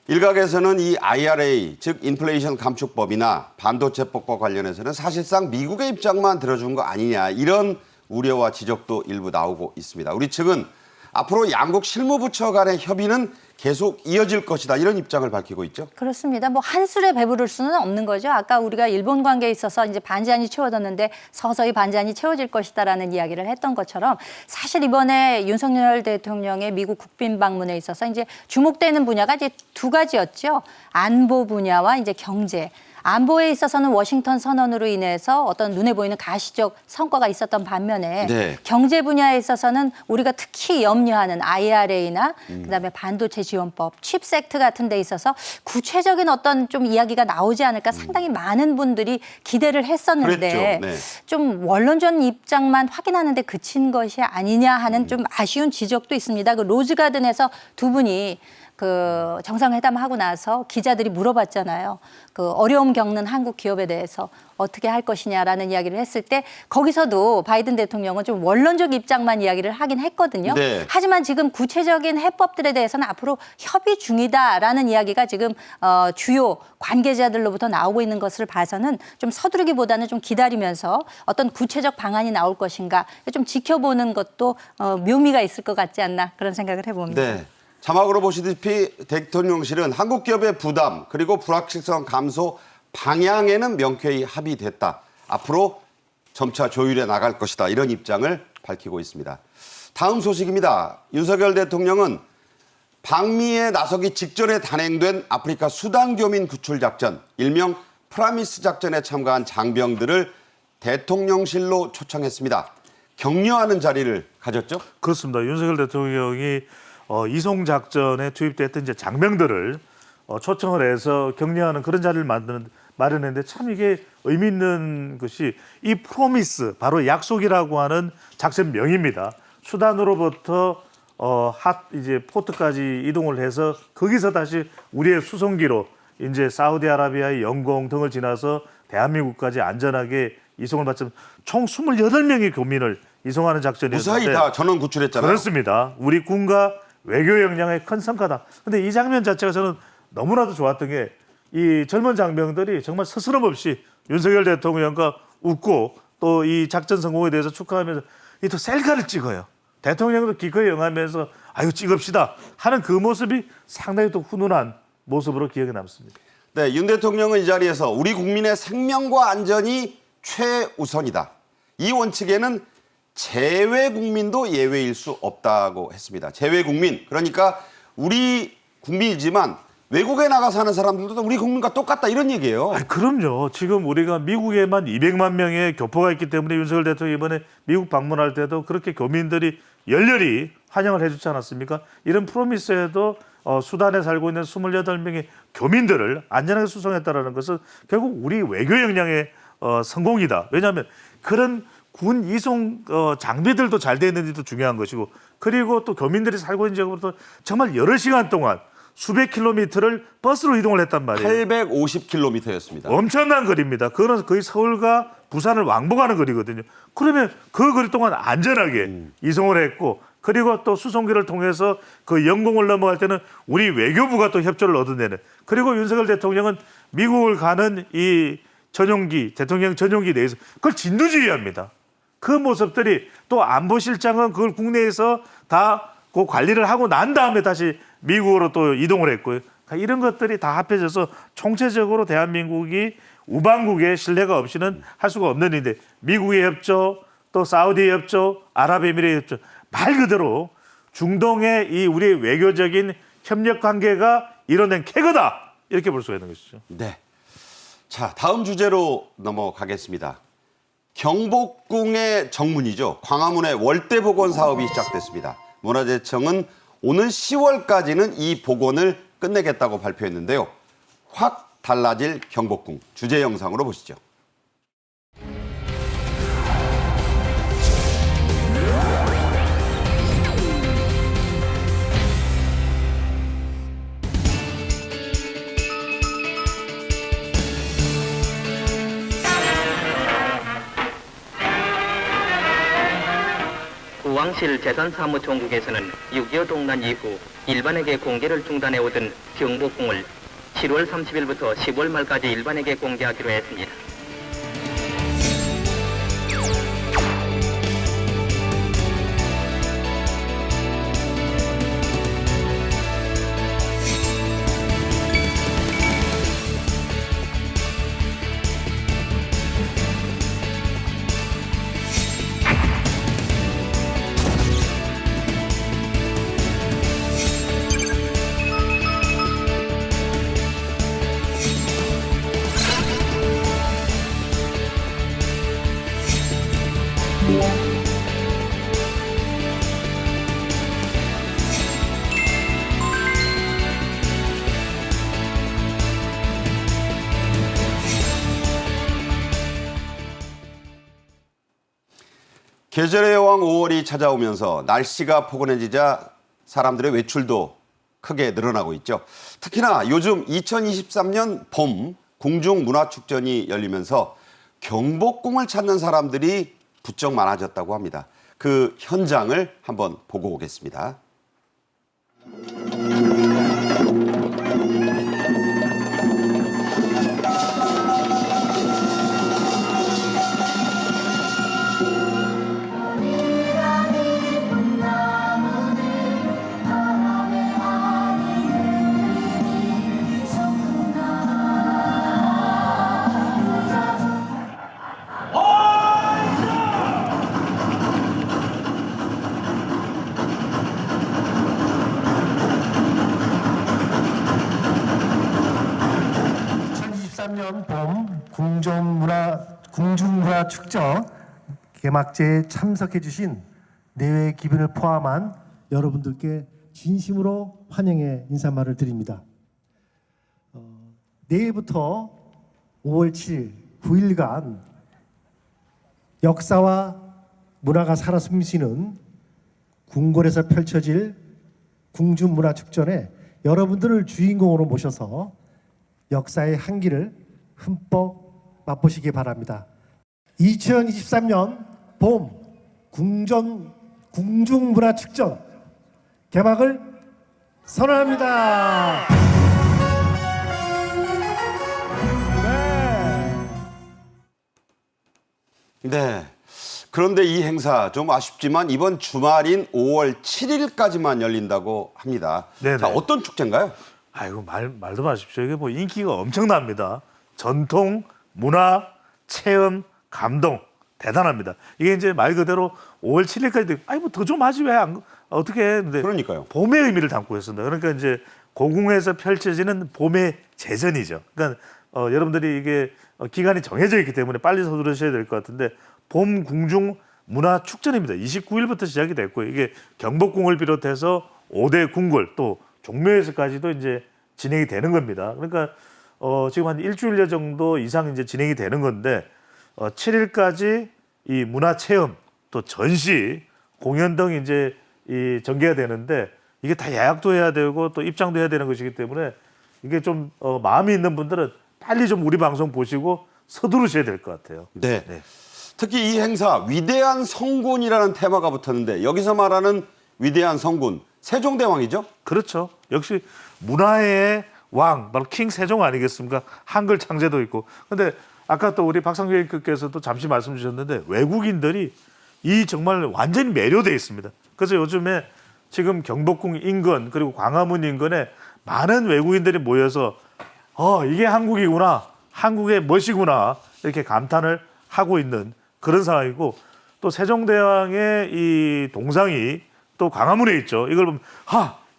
일각에서는 이 IRA, 즉 인플레이션 감축법이나 반도체법과 관련해서는 사실상 미국의 입장만 들어준 거 아니냐 이런 우려와 지적도 일부 나오고 있습니다. 우리 측은 앞으로 양국 실무부처 간의 협의는 계속 이어질 것이다 이런 입장을 밝히고 있죠. 그렇습니다. 뭐 한술에 배부를 수는 없는 거죠. 아까 우리가 일본 관계에 있어서 이제 반잔이 채워졌는데 서서히 반잔이 채워질 것이다라는 이야기를 했던 것처럼 사실 이번에 윤석열 대통령의 미국 국빈 방문에 있어서 이제 주목되는 분야가 이제 두 가지였죠. 안보 분야와 이제 경제. 안보에 있어서는 워싱턴 선언으로 인해서 어떤 눈에 보이는 가시적 성과가 있었던 반면에 네. 경제 분야에 있어서는 우리가 특히 염려하는 IRA나 그다음에 반도체 지원법, 칩스 액트 같은 데 있어서 구체적인 어떤 좀 이야기가 나오지 않을까 상당히 많은 분들이 기대를 했었는데 그랬죠. 네. 좀 원론전 입장만 확인하는 데 그친 것이 아니냐 하는 좀 아쉬운 지적도 있습니다. 그 로즈가든에서 두 분이 그 정상회담 하고 나서 기자들이 물어봤잖아요. 그 어려움 겪는 한국 기업에 대해서 어떻게 할 것이냐라는 이야기를 했을 때 거기서도 바이든 대통령은 좀 원론적 입장만 이야기를 하긴 했거든요. 네. 하지만 지금 구체적인 해법들에 대해서는 앞으로 협의 중이다라는 이야기가 지금 주요 관계자들로부터 나오고 있는 것을 봐서는 좀 서두르기보다는 좀 기다리면서 어떤 구체적 방안이 나올 것인가 좀 지켜보는 것도 묘미가 있을 것 같지 않나 그런 생각을 해봅니다. 네. 자막으로 보시다시피 대통령실은 한국 기업의 부담 그리고 불확실성 감소 방향에는 명쾌히 합의됐다. 앞으로 점차 조율해 나갈 것이다. 이런 입장을 밝히고 있습니다. 다음 소식입니다. 윤석열 대통령은 방미에 나서기 직전에 단행된 아프리카 수단 교민 구출 작전, 일명 프라미스 작전에 참가한 장병들을 대통령실로 초청했습니다. 격려하는 자리를 가졌죠? 그렇습니다. 윤석열 대통령이 이송 작전에 투입됐던 이제 장병들을 초청을 해서 격려하는 그런 자리를 마련했는데 참 이게 의미 있는 것이 이 프로미스 바로 약속이라고 하는 작전명입니다. 수단으로부터 이제 포트까지 이동을 해서 거기서 다시 우리의 수송기로 이제 사우디아라비아의 영공 등을 지나서 대한민국까지 안전하게 이송을 받지만 총 28명의 교민을 이송하는 작전이었는데 무사히 다 전원 구출했잖아요. 그렇습니다. 우리 군과 외교 역량의 큰 성과다. 근데 이 장면 자체가 저는 너무나도 좋았던 게 이 젊은 장병들이 정말 스스럼 없이 윤석열 대통령과 웃고 또 이 작전 성공에 대해서 축하하면서 이 또 셀카를 찍어요. 대통령도 기꺼이 응하면서 아유 찍읍시다 하는 그 모습이 상당히 또 훈훈한 모습으로 기억에 남습니다. 네, 윤 대통령은 이 자리에서 우리 국민의 생명과 안전이 최우선이다. 이 원칙에는 재외 국민도 예외일 수 없다고 했습니다. 재외 국민, 그러니까 우리 국민이지만 외국에 나가 사는 사람들도 우리 국민과 똑같다 이런 얘기예요. 그럼요. 지금 우리가 미국에만 200만 명의 교포가 있기 때문에 윤석열 대통령이 이번에 미국 방문할 때도 그렇게 교민들이 열렬히 환영을 해주지 않았습니까? 이런 프로미스에도 수단에 살고 있는 28명의 교민들을 안전하게 수송했다는 것은 결국 우리 외교 역량의 성공이다. 왜냐하면 그런 군 이송 장비들도 잘 돼 있는지도 중요한 것이고 그리고 또 교민들이 살고 있는 지역부터 정말 여러 시간 동안 수백 킬로미터를 버스로 이동을 했단 말이에요. 850km였습니다. 엄청난 거리입니다. 그거는 거의 서울과 부산을 왕복하는 거리거든요. 그러면 그 거리 동안 안전하게 이송을 했고 그리고 또 수송기를 통해서 그 영공을 넘어갈 때는 우리 외교부가 또 협조를 얻어내는 그리고 윤석열 대통령은 미국을 가는 이 전용기, 대통령 전용기 내에서 그걸 진두지휘합니다. 그 모습들이 또 안보실장은 그걸 국내에서 다 그 관리를 하고 난 다음에 다시 미국으로 또 이동을 했고요. 그러니까 이런 것들이 다 합해져서 총체적으로 대한민국이 우방국의 신뢰가 없이는 할 수가 없는 일인데 미국의 협조, 또 사우디의 협조, 아랍에미리의 협조 말 그대로 중동의 이 우리의 외교적인 협력 관계가 이뤄낸 쾌거다 이렇게 볼 수가 있는 것이죠. 네. 자, 다음 주제로 넘어가겠습니다. 경복궁의 정문이죠. 광화문의 월대복원 사업이 시작됐습니다. 문화재청은 오는 10월까지는 이 복원을 끝내겠다고 발표했는데요. 확 달라질 경복궁. 주제 영상으로 보시죠. 포항실 재산사무총국에서는 6.25 동란 이후 일반에게 공개를 중단해오던 경복궁을 7월 30일부터 10월 말까지 일반에게 공개하기로 했습니다. 계절의 여왕 5월이 찾아오면서 날씨가 포근해지자 사람들의 외출도 크게 늘어나고 있죠. 특히나 요즘 2023년 봄 궁중문화축전이 열리면서 경복궁을 찾는 사람들이 부쩍 많아졌다고 합니다. 그 현장을 한번 보고 오겠습니다. 봄 궁중문화축전 개막제에 참석해 주신 내외 기빈을 포함한 여러분들께 진심으로 환영의 인사말을 드립니다. 내일부터 5월 7일 9일간 역사와 문화가 살아 숨쉬는 궁궐에서 펼쳐질 궁중문화축전에 여러분들을 주인공으로 모셔서 역사의 향기를 흠뻑 맛보시기 바랍니다. 2023년 봄 궁중문화축전 개막을 선언합니다. 네. 그런데 이 행사 좀 아쉽지만 이번 주말인 5월 7일까지만 열린다고 합니다. 네네. 자, 어떤 축제인가요? 아이고 말도 마십시오. 이게 뭐 인기가 엄청납니다. 전통, 문화, 체험, 감동 대단합니다. 이게 이제 말 그대로 5월 7일까지 아니 뭐 더 좀 하지 왜 안 어떻게 했는데 그러니까요. 봄의 의미를 담고 있습니다. 그러니까 이제 고궁에서 펼쳐지는 봄의 제전이죠. 그러니까 여러분들이 이게 기간이 정해져 있기 때문에 빨리 서두르셔야 될 것 같은데 봄 궁중 문화 축전입니다. 29일부터 시작이 됐고요. 이게 경복궁을 비롯해서 5대 궁궐 또 종묘에서까지도 이제 진행이 되는 겁니다. 그러니까 지금 한 일주일여 정도 이상 이제 진행이 되는 건데 7일까지 이 문화 체험 또 전시 공연 등 이제 이 전개가 되는데 이게 다 예약도 해야 되고 또 입장도 해야 되는 것이기 때문에 이게 좀 마음이 있는 분들은 빨리 좀 우리 방송 보시고 서두르셔야 될 것 같아요. 네. 네. 특히 이 행사 위대한 성군이라는 테마가 붙었는데 여기서 말하는 위대한 성군 세종대왕이죠? 그렇죠. 역시 문화의 왕, 바로 킹 세종 아니겠습니까? 한글 창제도 있고. 근데 아까 또 우리 박상규 앵커께서도 잠시 말씀 주셨는데 외국인들이 이 정말 완전히 매료돼 있습니다. 그래서 요즘에 지금 경복궁 인근 그리고 광화문 인근에 많은 외국인들이 모여서 이게 한국이구나, 한국의 멋이구나 이렇게 감탄을 하고 있는 그런 상황이고 또 세종대왕의 이 동상이 또 광화문에 있죠. 이걸 보면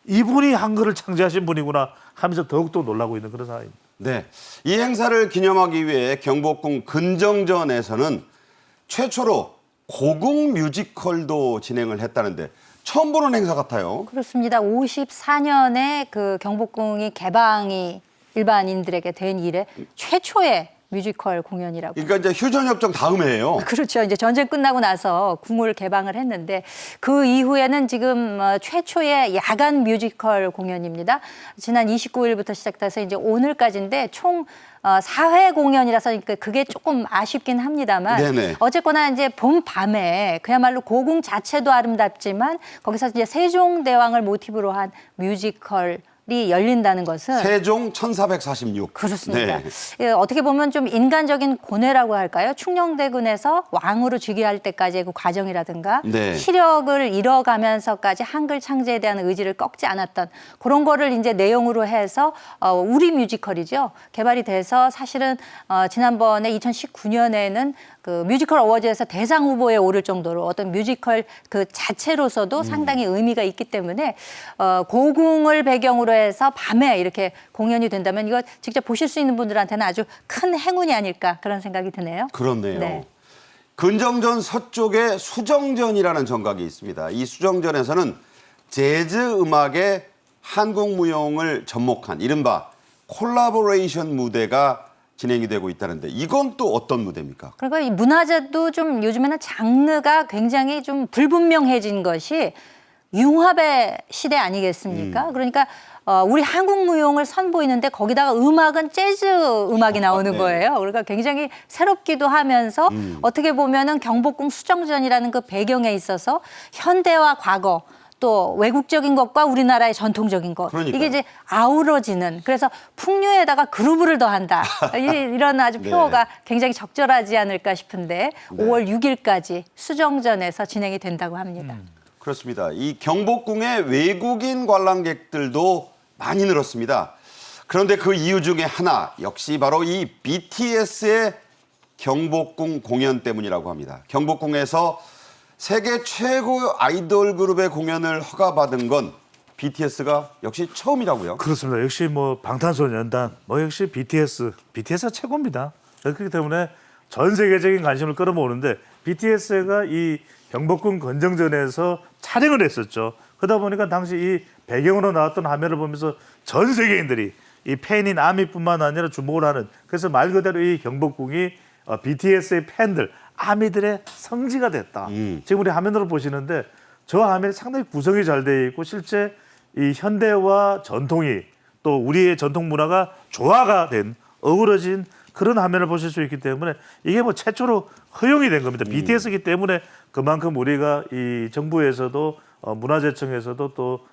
이분이 한글을 창제하신 분이구나 하면서 더욱더 놀라고 있는 그런 상황입니다. 네. 이 행사를 기념하기 위해 경복궁 근정전에서는 최초로 고궁 뮤지컬도 진행을 했다는데 처음 보는 행사 같아요. 그렇습니다. 54년에 그 경복궁이 개방이 일반인들에게 된 이래 최초의 뮤지컬 공연이라고. 그러니까 이제 휴전협정 다음 해예요. 그렇죠. 이제 전쟁 끝나고 나서 궁을 개방을 했는데 그 이후에는 지금 최초의 야간 뮤지컬 공연입니다. 지난 29일부터 시작돼서 이제 오늘까지인데 총 4회 공연이라서 그러니까 그게 조금 아쉽긴 합니다만 네네. 어쨌거나 이제 봄 밤에 그야말로 고궁 자체도 아름답지만 거기서 이제 세종대왕을 모티브로 한 뮤지컬 이 열린다는 것은 세종 1446. 그렇습니다. 네. 예, 어떻게 보면 좀 인간적인 고뇌라고 할까요? 충녕대군에서 왕으로 즉위할 때까지의 그 과정이라든가 네. 시력을 잃어가면서까지 한글 창제에 대한 의지를 꺾지 않았던 그런 거를 이제 내용으로 해서 우리 뮤지컬이죠. 개발이 돼서 사실은 지난번에 2019년에는 그 뮤지컬 어워즈에서 대상 후보에 오를 정도로 어떤 뮤지컬 그 자체로서도 상당히 의미가 있기 때문에 고궁을 배경으로 해서 밤에 이렇게 공연이 된다면 이거 직접 보실 수 있는 분들한테는 아주 큰 행운이 아닐까 그런 생각이 드네요. 그렇네요. 네. 근정전 서쪽에 수정전이라는 정각이 있습니다. 이 수정전에서는 재즈 음악에 한국 무용을 접목한 이른바 콜라보레이션 무대가 진행이 되고 있다는데 이건 또 어떤 무대입니까? 그리고 이 문화재도 좀 요즘에는 장르가 굉장히 좀 불분명해진 것이 융합의 시대 아니겠습니까? 그러니까 우리 한국 무용을 선보이는데 거기다가 음악은 재즈 음악이 나오는 네. 거예요. 그러니까 굉장히 새롭기도 하면서 어떻게 보면은 경복궁 수정전이라는 그 배경에 있어서 현대와 과거 또 외국적인 것과 우리나라의 전통적인 것 그러니까요. 이게 이제 아우러지는 그래서 풍류에다가 그루브를 더한다 이런 아주 네. 표어가 굉장히 적절하지 않을까 싶은데 네. 5월 6일까지 수정전에서 진행이 된다고 합니다. 그렇습니다. 이 경복궁에 외국인 관람객들도 많이 늘었습니다. 그런데 그 이유 중에 하나 역시 바로 이 BTS의 경복궁 공연 때문이라고 합니다. 경복궁에서 세계 최고 아이돌 그룹의 공연을 허가받은 건 BTS가 역시 처음이라고요. 그렇습니다. 역시 뭐 방탄소년단, 뭐 역시 BTS가 최고입니다. 그렇기 때문에 전 세계적인 관심을 끌어모으는데 BTS가 이 경복궁 건정전에서 촬영을 했었죠. 그러다 보니까 당시 이 배경으로 나왔던 화면을 보면서 전 세계인들이 이 팬인 아미뿐만 아니라 주목을 하는 그래서 말 그대로 이 경복궁이 BTS의 팬들 아미들의 성지가 됐다. 지금 우리 화면으로 보시는데 저 화면이 상당히 구성이 잘 되어 있고 실제 이 현대와 전통이 또 우리의 전통 문화가 조화가 된 어우러진 그런 화면을 보실 수 있기 때문에 이게 뭐 최초로 허용이 된 겁니다. BTS이기 때문에 그만큼 우리가 이 정부에서도 문화재청에서도 또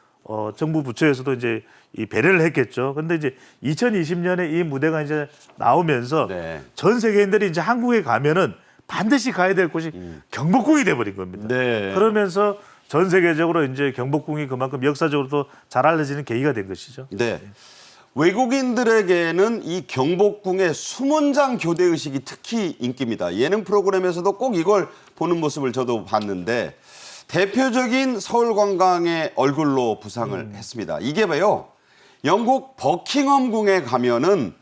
정부 부처에서도 이제 이 배려를 했겠죠. 근데 이제 2020년에 이 무대가 이제 나오면서 네. 전 세계인들이 이제 한국에 가면은 반드시 가야 될 곳이 경복궁이 돼버린 겁니다. 네. 그러면서 전 세계적으로 이제 경복궁이 그만큼 역사적으로도 잘 알려지는 계기가 된 것이죠. 네. 외국인들에게는 이 경복궁의 수문장 교대 의식이 특히 인기입니다. 예능 프로그램에서도 꼭 이걸 보는 모습을 저도 봤는데 대표적인 서울 관광의 얼굴로 부상을 했습니다. 이게 왜요? 영국 버킹엄궁에 가면은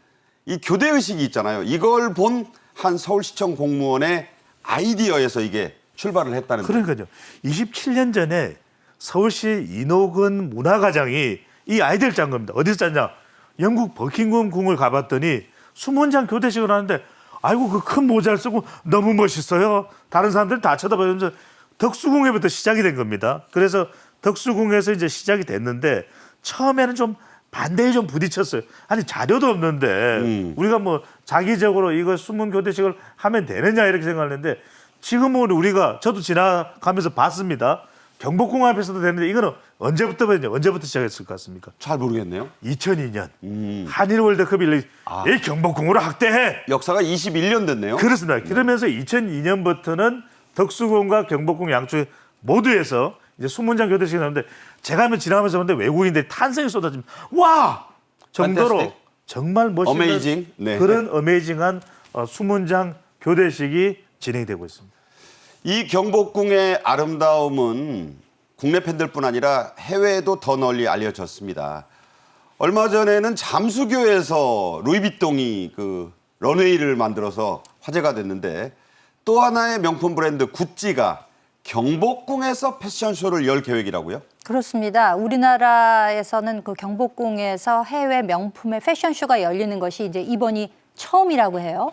이 교대 의식이 있잖아요. 이걸 본 한 서울시청 공무원의 아이디어에서 이게 출발을 했다는 거예요. 그러니까요. 27년 전에 서울시 인호근 문화과장이 이 아이디어를 짠 겁니다. 어디서 짰냐? 영국 버킹엄 궁을 가봤더니 수문장 교대식을 하는데 아이고 그 큰 모자를 쓰고 너무 멋있어요. 다른 사람들 다 쳐다보면서 덕수궁에부터 시작이 된 겁니다. 그래서 덕수궁에서 이제 시작이 됐는데 처음에는 좀 반대에 좀 부딪혔어요. 아니 자료도 없는데 우리가 뭐 자기적으로 이거 수문 교대식을 하면 되느냐 이렇게 생각했는데 지금은 우리가 저도 지나가면서 봤습니다. 경복궁 앞에서도 되는데 이거는 언제부터 시작했을 것 같습니까? 잘 모르겠네요. 2002년 한일 월드컵 이 경복궁으로 확대해. 역사가 21년 됐네요. 그렇습니다. 그러면서 2002년부터는 덕수궁과 경복궁 양쪽에 모두에서 이제 수문장 교대식이 나오는데 제가 한번 지나가면서 보는데 외국인들이 탄성이 쏟아집니다. 와! 정도로 Fantastic. 정말 멋있는 어메이징. 네. 그런 어메이징한 수문장 교대식이 진행되고 있습니다. 이 경복궁의 아름다움은 국내 팬들뿐 아니라 해외에도 더 널리 알려졌습니다. 얼마 전에는 잠수교에서 루이비통이 그 런웨이를 만들어서 화제가 됐는데 또 하나의 명품 브랜드 구찌가 경복궁에서 패션쇼를 열 계획이라고요? 그렇습니다. 우리나라에서는 그 경복궁에서 해외 명품의 패션쇼가 열리는 것이 이제 이번이 처음이라고 해요.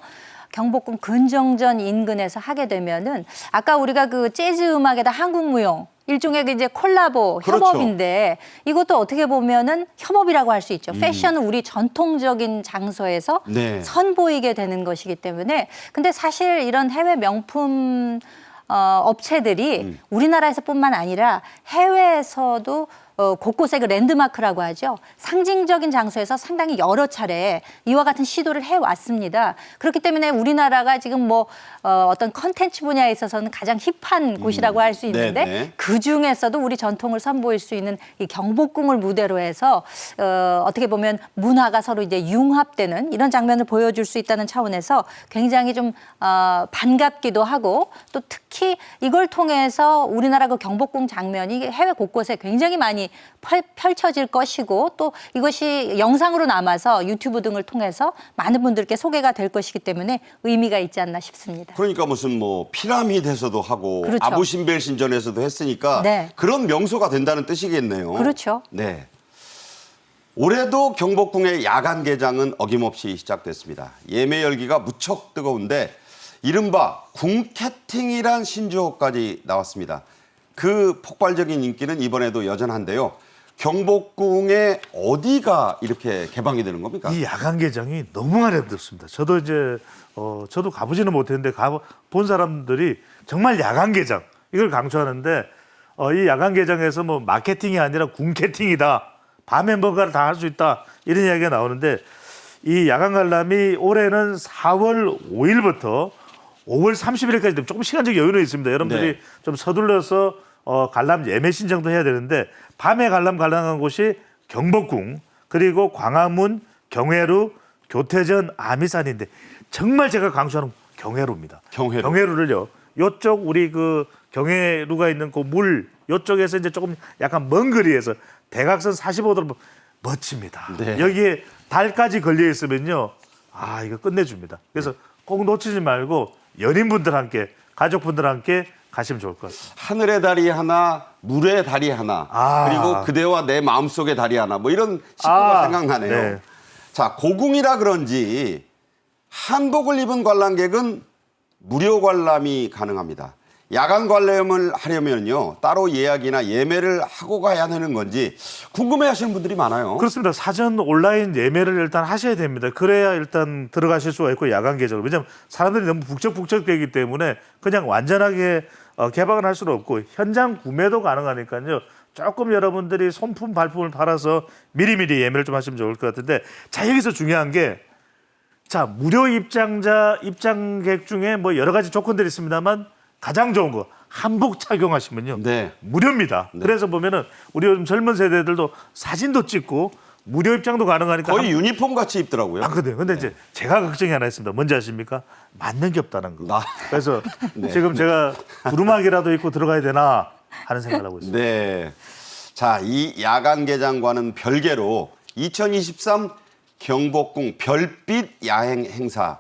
경복궁 근정전 인근에서 하게 되면은 아까 우리가 그 재즈 음악에다 한국 무용 일종의 이제 콜라보 그렇죠. 협업인데 이것도 어떻게 보면은 협업이라고 할 수 있죠. 패션은 우리 전통적인 장소에서 네. 선보이게 되는 것이기 때문에 근데 사실 이런 해외 명품 업체들이 우리나라에서뿐만 아니라 해외에서도 곳곳에 그 랜드마크라고 하죠. 상징적인 장소에서 상당히 여러 차례 이와 같은 시도를 해왔습니다. 그렇기 때문에 우리나라가 지금 뭐 어떤 컨텐츠 분야에 있어서는 가장 힙한 곳이라고 할 수 있는데 네네. 그중에서도 우리 전통을 선보일 수 있는 이 경복궁을 무대로 해서 어떻게 보면 문화가 서로 이제 융합되는 이런 장면을 보여줄 수 있다는 차원에서 굉장히 좀 반갑기도 하고 또 특히 이걸 통해서 우리나라 그 경복궁 장면이 해외 곳곳에 굉장히 많이 펼쳐질 것이고 또 이것이 영상으로 남아서 유튜브 등을 통해서 많은 분들께 소개가 될 것이기 때문에 의미가 있지 않나 싶습니다. 그러니까 무슨 뭐 피라미드에서도 하고 그렇죠. 아부신벨 신전에서도 했으니까 네. 그런 명소가 된다는 뜻이겠네요. 그렇죠. 네. 올해도 경복궁의 야간 개장은 어김없이 시작됐습니다. 예매 열기가 무척 뜨거운데 이른바 궁캐팅이란 신조어까지 나왔습니다. 그 폭발적인 인기는 이번에도 여전한데요. 경복궁의 어디가 이렇게 개방이 되는 겁니까? 이 야간 개장이 너무 아름답습니다. 저도 이제 저도 가보지는 못했는데 본 사람들이 정말 야간 개장 이걸 강조하는데 이 야간 개장에서 뭐 마케팅이 아니라 궁캐팅이다. 밤에 뭔가를 다 할 수 있다. 이런 이야기가 나오는데 이 야간 관람이 올해는 4월 5일부터 5월 30일까지 되면 조금 시간적 여유는 있습니다. 여러분들이 네. 좀 서둘러서 관람 예매 신청도 해야 되는데 밤에 관람 가능한 곳이 경복궁 그리고 광화문, 경회루, 교태전, 아미산인데 정말 제가 강조하는 경회루입니다. 경회루. 경회루를요. 요쪽 우리 그 경회루가 있는 그 물 요쪽에서 이제 조금 약간 먼 거리에서 대각선 45도로 멋집니다. 네. 여기에 달까지 걸려 있으면요. 아, 이거 끝내줍니다. 그래서 꼭 놓치지 말고 연인분들 함께 가족분들 함께 가시면 좋을 것 같습니다. 하늘의 다리 하나, 물의 다리 하나, 아. 그리고 그대와 내 마음속의 다리 하나, 뭐 이런 식구가 생각나네요. 네. 자, 고궁이라 그런지 한복을 입은 관람객은 무료 관람이 가능합니다. 야간 관람을 하려면요, 따로 예약이나 예매를 하고 가야 되는 건지 궁금해하시는 분들이 많아요. 그렇습니다. 사전 온라인 예매를 일단 하셔야 됩니다. 그래야 일단 들어가실 수가 있고 야간 개장을. 왜냐하면 사람들이 너무 북적북적되기 때문에 그냥 완전하게 개방을 할 수는 없고 현장 구매도 가능하니까요. 조금 여러분들이 손품 발품을 팔아서 미리미리 예매를 좀 하시면 좋을 것 같은데 자 여기서 중요한 게 자 무료 입장객 중에 뭐 여러 가지 조건들이 있습니다만 가장 좋은 거 한복 착용하시면요 네. 무료입니다. 네. 그래서 보면은 우리 요즘 젊은 세대들도 사진도 찍고 무료 입장도 가능하니까 거의 유니폼 같이 입더라고요. 아, 근데 이제 제가 걱정이 하나 있습니다. 뭔지 아십니까? 맞는 게 없다는 거. 그래서 네. 지금 제가 두루마기라도 입고 들어가야 되나 하는 생각을 하고 있습니다. 네. 자, 이 야간 개장과는 별개로 2023 경복궁 별빛 야행 행사,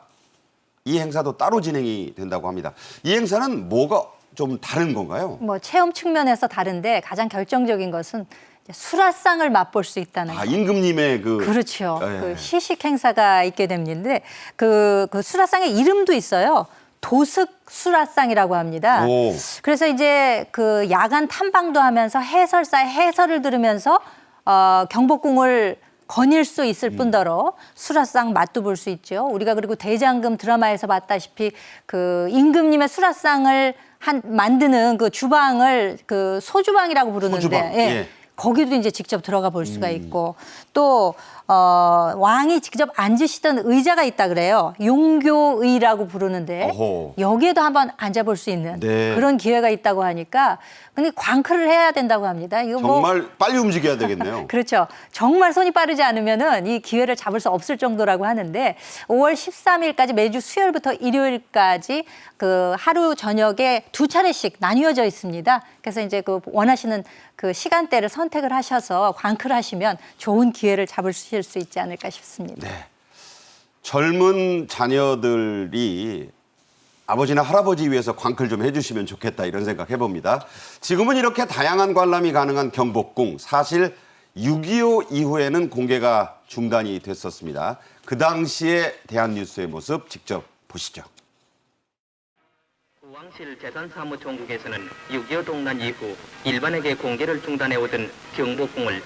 이 행사도 따로 진행이 된다고 합니다. 이 행사는 뭐가 좀 다른 건가요? 뭐 체험 측면에서 다른데 가장 결정적인 것은 수라상을 맛볼 수 있다는 거. 임금님의 그렇죠. 예. 그 시식 행사가 있게 됩니다. 그 수라상의 이름도 있어요. 도습 수라상이라고 합니다. 오. 그래서 이제 그 야간 탐방도 하면서 해설사의 해설을 들으면서 경복궁을 거닐 수 있을 뿐더러 수라상 맛도 볼 수 있죠. 우리가 그리고 대장금 드라마에서 봤다시피 그 임금님의 수라상을 만드는 그 주방을 그 소주방이라고 부르는데 소주방, 예. 거기도 이제 직접 들어가 볼 수가 있고 또 왕이 직접 앉으시던 의자가 있다 그래요. 용교의라고 부르는데 어허. 여기에도 한번 앉아볼 수 있는 네. 그런 기회가 있다고 하니까 근데 광클을 해야 된다고 합니다. 이거 뭐 정말 빨리 움직여야 되겠네요. 그렇죠. 정말 손이 빠르지 않으면은 이 기회를 잡을 수 없을 정도라고 하는데 5월 13일까지 매주 수요일부터 일요일까지 그 하루 저녁에 2차례씩 나뉘어져 있습니다. 그래서 이제 그 원하시는 그 시간대를 선택을 하셔서 광클하시면 좋은 기회를 잡으실 수 있지 않을까 싶습니다. 네. 젊은 자녀들이 아버지나 할아버지 위해서 광클 좀 해주시면 좋겠다 이런 생각 해봅니다. 지금은 이렇게 다양한 관람이 가능한 경복궁 사실 6.25 이후에는 공개가 중단이 됐었습니다. 그 당시에 대한뉴스의 모습 직접 보시죠. 구왕실 재산사무총국에서는 6.25 동란 이후 일반에게 공개를 중단해 오던 경복궁을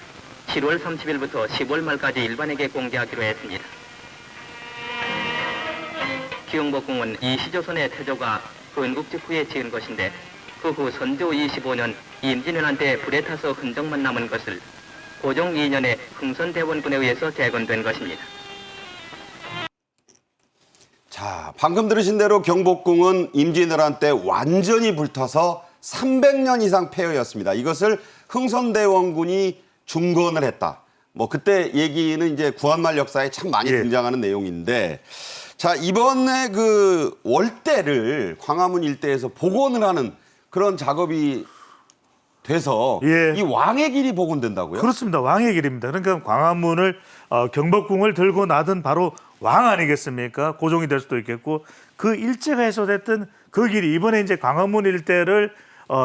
7월 30일부터 10월 말까지 일반에게 공개하기로 했습니다. 경복궁은 이시조선의 태조가 건국직 후에 지은 것인데 그 후 선조 25년 임진왜란 때 불에 타서 흔적만 남은 것을 고종 2년에 흥선대원군에 의해서 재건된 것입니다. 자, 방금 들으신 대로 경복궁은 임진왜란 때 완전히 불타서 300년 이상 폐허였습니다. 이것을 흥선대원군이 중건을 했다. 뭐 그때 얘기는 이제 구한말 역사에 참 많이 예. 등장하는 내용인데, 자, 이번에 그 월대를 광화문 일대에서 복원을 하는 그런 작업이 돼서 예. 이 왕의 길이 복원된다고요? 그렇습니다. 왕의 길입니다. 그러니까 광화문을 경복궁을 들고 나던 바로 왕 아니겠습니까? 고종이 될 수도 있겠고 그 일제가 해소됐던 그 길이 이번에 이제 광화문 일대를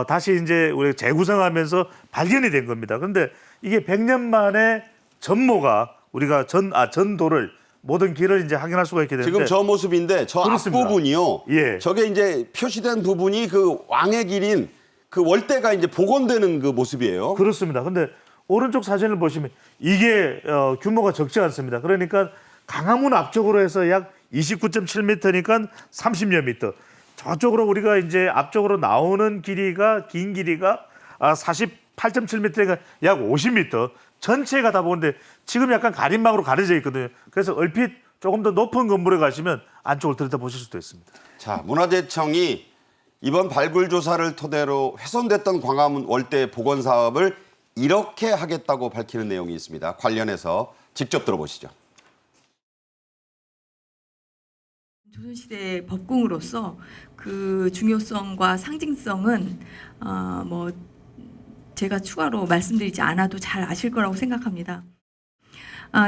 다시 이제 우리 재구성하면서 발견이 된 겁니다. 그런데 이게 100년 만에 전모가 우리가 전도를 모든 길을 이제 확인할 수가 있게 되는데 지금 저 모습인데 저 그렇습니다. 앞부분이요. 예. 저게 이제 표시된 부분이 그 왕의 길인 그 월대가 이제 복원되는 그 모습이에요. 그렇습니다. 근데 오른쪽 사진을 보시면 이게 규모가 적지 않습니다. 그러니까 광화문 앞쪽으로 해서 약 29.7m니까 30여 미터. 저쪽으로 우리가 이제 앞쪽으로 나오는 길이가 긴 길이가 48.7m니까 약 50m. 전체가 다 보는데 지금 약간 가림막으로 가려져 있거든요. 그래서 얼핏 조금 더 높은 건물에 가시면 안쪽을 들여다 보실 수도 있습니다. 자, 문화재청이 이번 발굴 조사를 토대로 훼손됐던 광화문 월대 복원 사업을 이렇게 하겠다고 밝히는 내용이 있습니다. 관련해서 직접 들어보시죠. 조선시대 법궁으로서 그 중요성과 상징성은 뭐 제가 추가로 말씀드리지 않아도 잘 아실 거라고 생각합니다.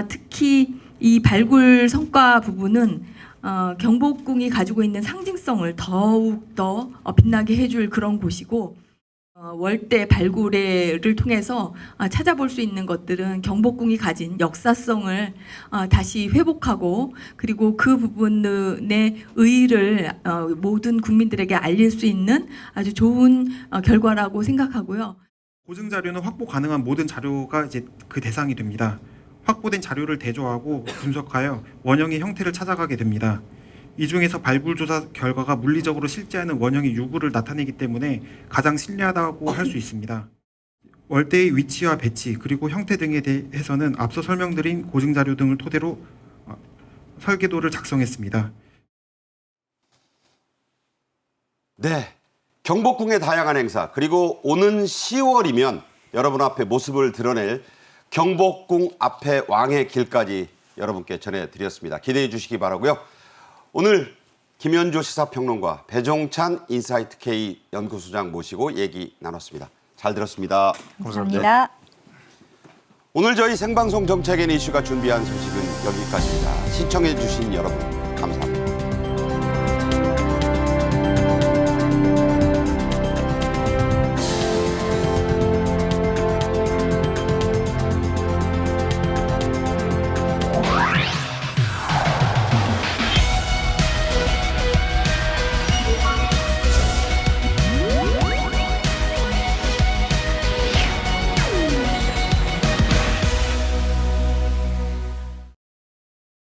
특히 이 발굴 성과 부분은 경복궁이 가지고 있는 상징성을 더욱 더 빛나게 해줄 그런 곳이고 월대 발굴을 통해서 찾아볼 수 있는 것들은 경복궁이 가진 역사성을 다시 회복하고 그리고 그 부분의 의의를 모든 국민들에게 알릴 수 있는 아주 좋은 결과라고 생각하고요. 고증 자료는 확보 가능한 모든 자료가 이제 그 대상이 됩니다. 확보된 자료를 대조하고 분석하여 원형의 형태를 찾아가게 됩니다. 이 중에서 발굴 조사 결과가 물리적으로 실제하는 원형의 유구를 나타내기 때문에 가장 신뢰하다고 할 수 있습니다. 월대의 위치와 배치 그리고 형태 등에 대해서는 앞서 설명드린 고증 자료 등을 토대로 설계도를 작성했습니다. 네, 경복궁의 다양한 행사 그리고 오는 10월이면 여러분 앞에 모습을 드러낼 경복궁 앞에 왕의 길까지 여러분께 전해드렸습니다. 기대해 주시기 바라고요. 오늘 김현조 시사평론가, 배종찬 인사이트K 연구소장 모시고 얘기 나눴습니다. 잘 들었습니다. 감사합니다. 오늘 저희 생방송 정책인 이슈가 준비한 소식은 여기까지입니다. 시청해 주신 여러분 감사합니다.